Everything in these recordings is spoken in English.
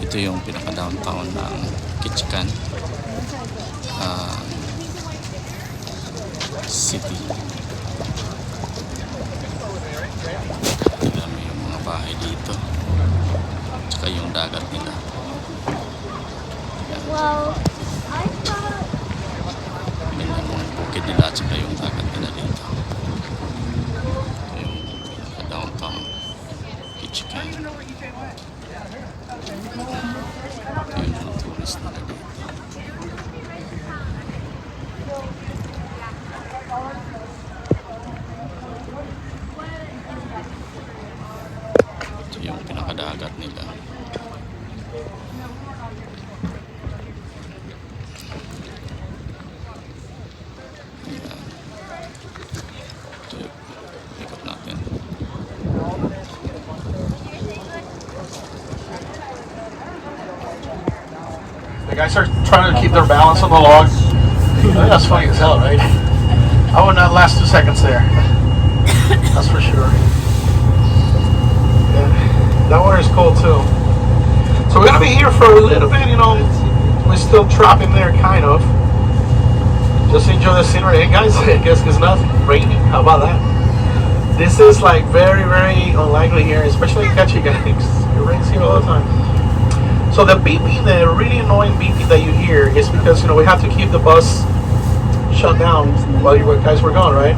Ito yung pinaka-downtown ng Ketchikan City. Dami yung mga bahay dito. Tsaka yung dagat nila. Well, I thought... Yung bukid nila at saka yung dagat nila dito. Ito yung pinaka-downtown Ketchikan. Ito yung mga tourist nila dito. Ito yung pinakadagat nila. Ayan. Ito yung ikot natin. The guys are trying to keep their balance on the log. That's funny as hell, right? I would not last 2 seconds there. That's for sure. Yeah, that water is cold too. So we're gonna be here for a little bit, you know. We're still trapping there, kind of. Just enjoy the scenery. Hey guys, I guess it's not raining. How about that? This is like very, very unlikely here, especially in Ketchikan. It rains here all the time. So the beeping, the really annoying beeping that you hear is because, you know, we have to keep the bus shut down while you guys were gone, right?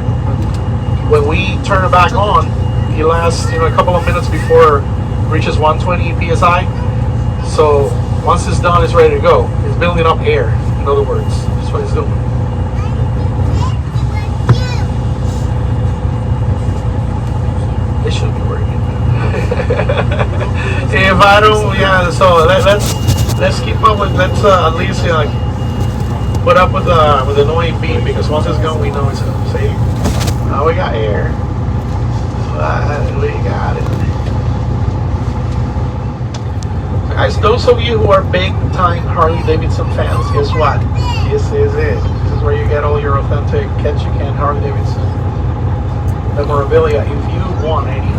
When we turn it back on, it lasts, you know, a couple of minutes before it reaches 120 psi. So once it's done, it's ready to go. It's building up air, in other words. That's what it's doing. It should be working. If I don't, yeah. So let's keep up with. Let's at least like put up with the annoying beam, because once it's gone, we know it's gonna. See, now we got air. We got it. So guys, those of you who are big time Harley Davidson fans, guess what? This is it. This is where you get all your authentic Ketchikan Harley Davidson memorabilia. If you want any.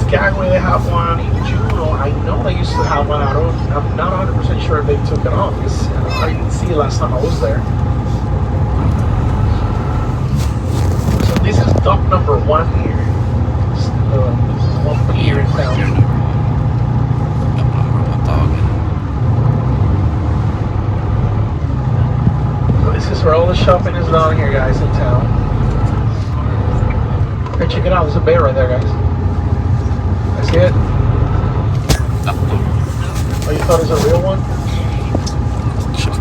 Skagway, they have one. In Juneau, I know they used to have one. I'm not 100% sure if they took it off, because I didn't see it last time I was there. So this is dock number 1 here. It's the one here in town. So this is where all the shopping is done here, guys, in town. Hey, check it out. There's a bear right there, guys. See it? Oh, you thought it was a real one?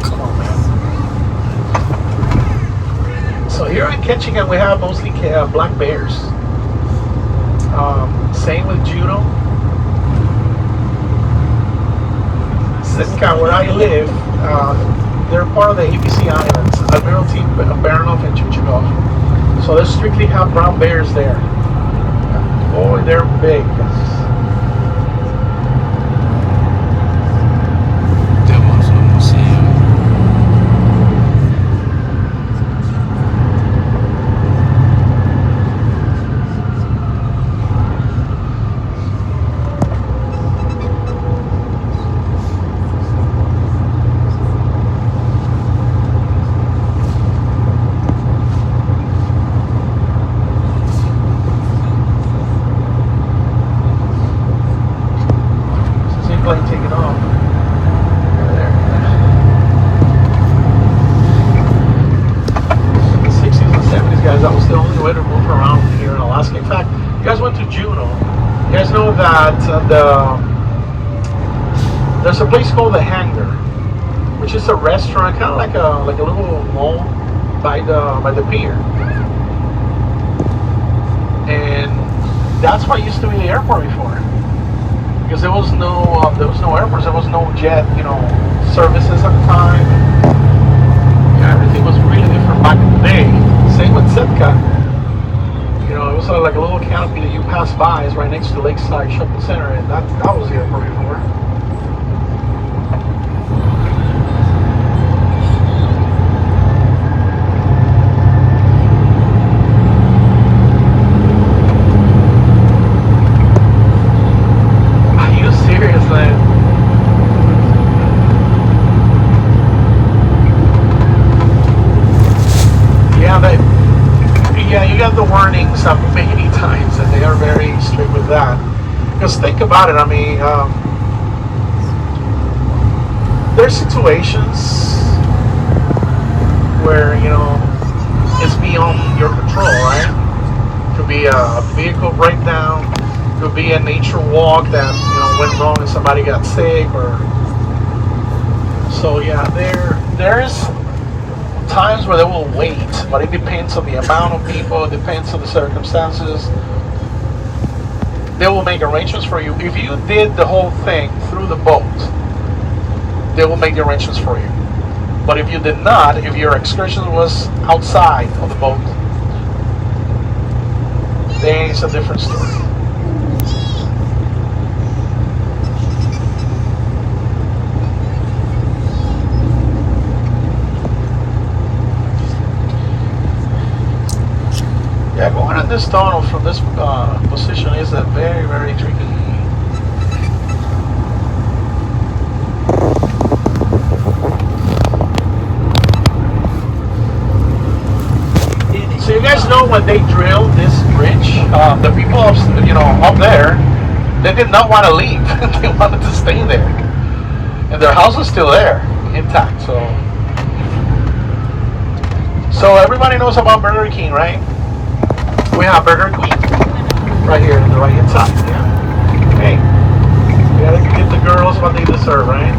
Come on, man. So here in Ketchikan, we have mostly black bears. Same with Juneau. Sitka, where I live, they're part of the ABC Islands, Admiralty, Baranof, and Chuchikov. So they strictly have brown bears there. Boy, they're big. There's a place called the Hangar, which is a restaurant, kind of like a little mall by the pier, and that's what used to be the airport before, because there was no airports, there was no jet, you know, services at the time. Yeah, everything was really different back in the day. Same with Sitka. You know, it was like a little canopy that you pass by. It's right next to Lakeside Shopping Center, and that was the airport before. Are you serious? up many times, and they are very strict with that. Because think about it, I mean, there's situations where, you know, it's beyond your control, right? Could be a vehicle breakdown, could be a nature walk that, you know, went wrong and somebody got sick, or so yeah, there's times where they will wait, but it depends on the amount of people, it depends on the circumstances. They will make arrangements for you. If you did the whole thing through the boat, they will make the arrangements for you. But if you did not, if your excursion was outside of the boat, then it's a different story. Yeah, going in this tunnel from this position is a very, very tricky. So you guys know when they drilled this bridge, the people up, you know, up there, they did not want to leave. They wanted to stay there, and their house is still there, intact. So everybody knows about Burger King, right? We have Burger King right here on the right hand side. Yeah. Hey, we gotta give the girls what they deserve, right?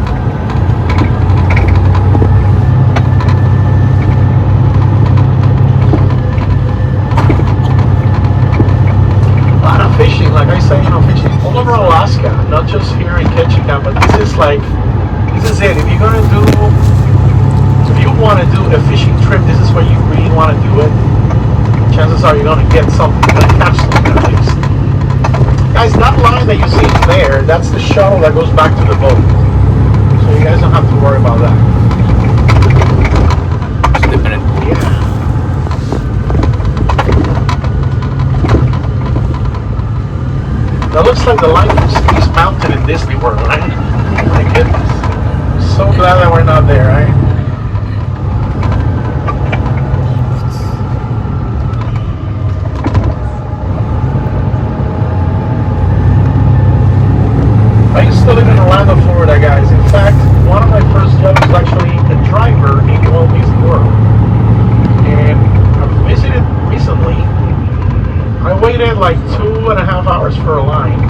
A lot of fishing, like I say, you know, fishing all over Alaska, not just here in Ketchikan, but this is it. If you're gonna do, if you want to do a fishing trip, this is where you really want to do it. Chances are you're going to get something, you're going to catch something at least. Guys, that line that you see there, that's the shuttle that goes back to the boat. So you guys don't have to worry about that. It's different. Yeah. That looks like the line from Space Mountain in Disney World, right? My goodness. So glad that we're not there, right? I used to live in Orlando, Florida, guys. In fact, one of my first jobs was actually a driver in Walt Disney World. And I visited recently. I waited like 2.5 hours for a line.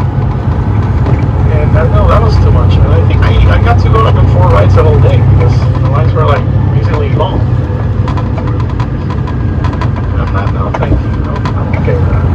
And I know that was too much. And I think I got to go like on 4 rides the whole day because the lines were like reasonably long. I'm not, no, thank you. No, I'm okay with that.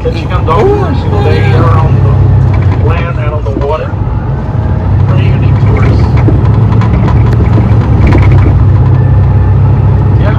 Ketchikan dogs, you know, they are on the land and on the water. Pretty unique tours. Yeah.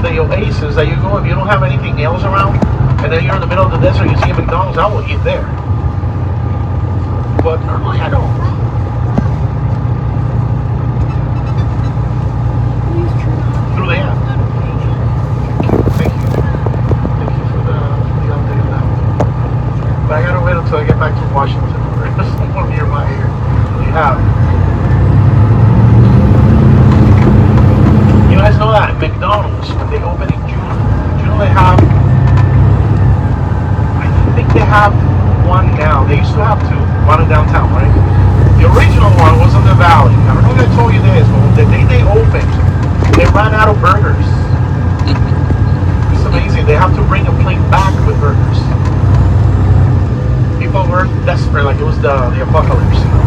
The oasis that you go if you don't have anything else around, and then you're in the middle of the desert, you see a McDonald's, I will eat there. But normally I don't. Through the app. Thank you. Thank you for the update on that. But I gotta wait until I get back to Washington. There's someone nearby here. We have. You guys know that McDonald's, when they open in June, do you know they have, I think they have one now. They used to have two, one in downtown, right? The original one was in the valley. I don't know if I told you this, but the day they opened, they ran out of burgers. It's amazing. They have to bring a plane back with burgers. People were desperate, like it was the apocalypse, you know,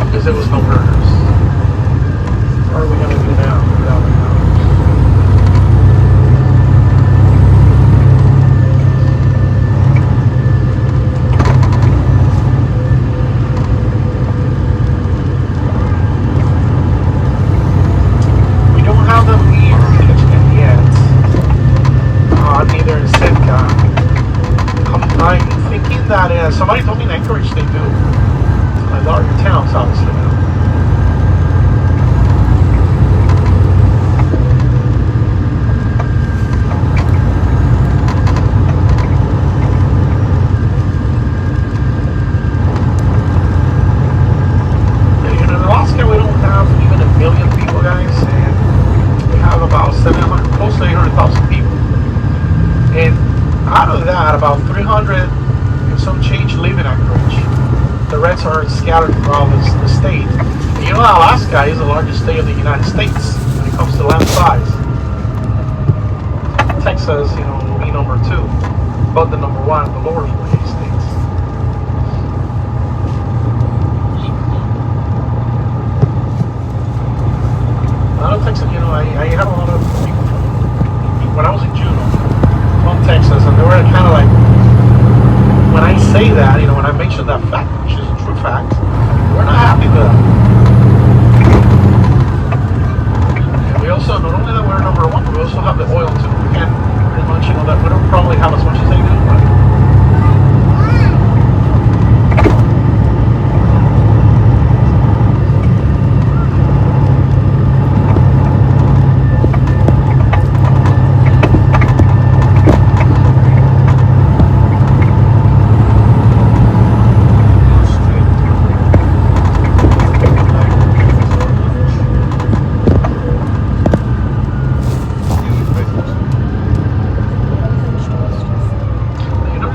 because there was no burgers. What are we gonna do now without McDonald's? We don't have them here in Ketchikan yet. Neither in Sitka. I'm thinking that somebody told me in Anchorage they do. Like larger towns, obviously. You know. In Alaska, we don't have even 1 million people, guys, and we have about 700, close to 800,000 people. And out of that, about 300 and some change live in Anchorage. The rest are scattered throughout the state. And you know, Alaska is the largest state of the United States when it comes to land size. Texas, you know, will be number 2, but the number 1 in the lower 48 states. A lot of Texas, you know, I had a lot of people when I was in Juneau from Texas, and they were kind of like, when I say that, you know, when I mention that fact, which is a true fact, we're not happy with that. And we also, not only that we're number 1, but we also have the oil too. We can't pretty much, you know, that we don't probably have as much as they do, right?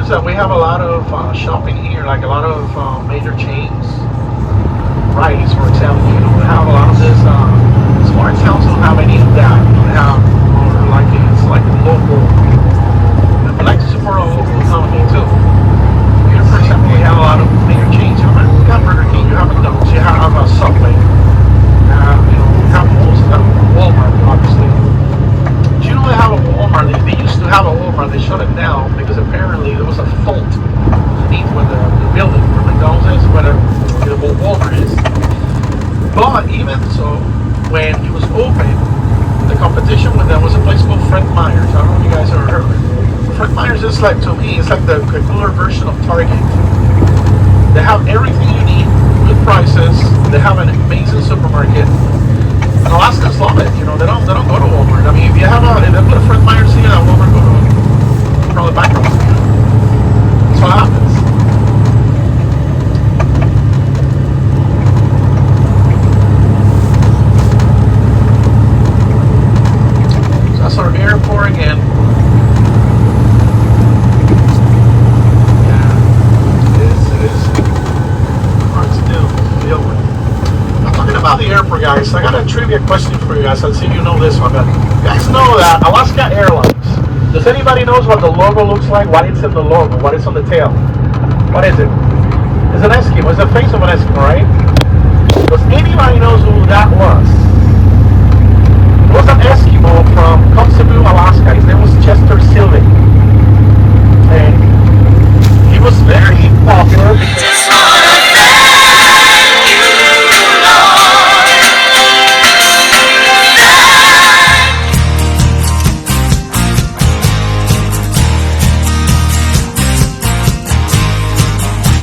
That we have a lot of shopping here, like a lot of major chains. Rice, for example, you know, we have a lot of this. Smart towns don't have any of that. They have more like it's like a local. We like to support our local economy too. Here, for example, we have a lot of major chains. You know, we have Burger King, you have McDonald's, you have Subway. You know, we have most of Walmart, obviously. Do you know they have a Walmart? They used to have a Walmart. They shut it down because apparently there was a fault underneath where the building where McDonald's is, where the Walmart is. But even so, when it was open, the competition with them was a place called Fred Meyer's. I don't know if you guys ever heard of it. Fred Meyer's is like, to me, it's like the cooler version of Target. They have everything you need, good prices. They have an amazing supermarket. And Alaskans love it, you know, they don't go to Walmart. I mean, if they put a Fred Meyer's here, that Walmart go to probably bankrupt. That's what happens. So that's our airport again. Yeah, it is hard to deal with. About the airport, guys, I got a trivia question for you guys. Let's see if you know this one. But you guys know that Alaska Airlines, does anybody knows what the logo looks like? What is in the logo? What is on the tail? What is it? It's an Eskimo. It's the face of an Eskimo, right? Does anybody knows who that was?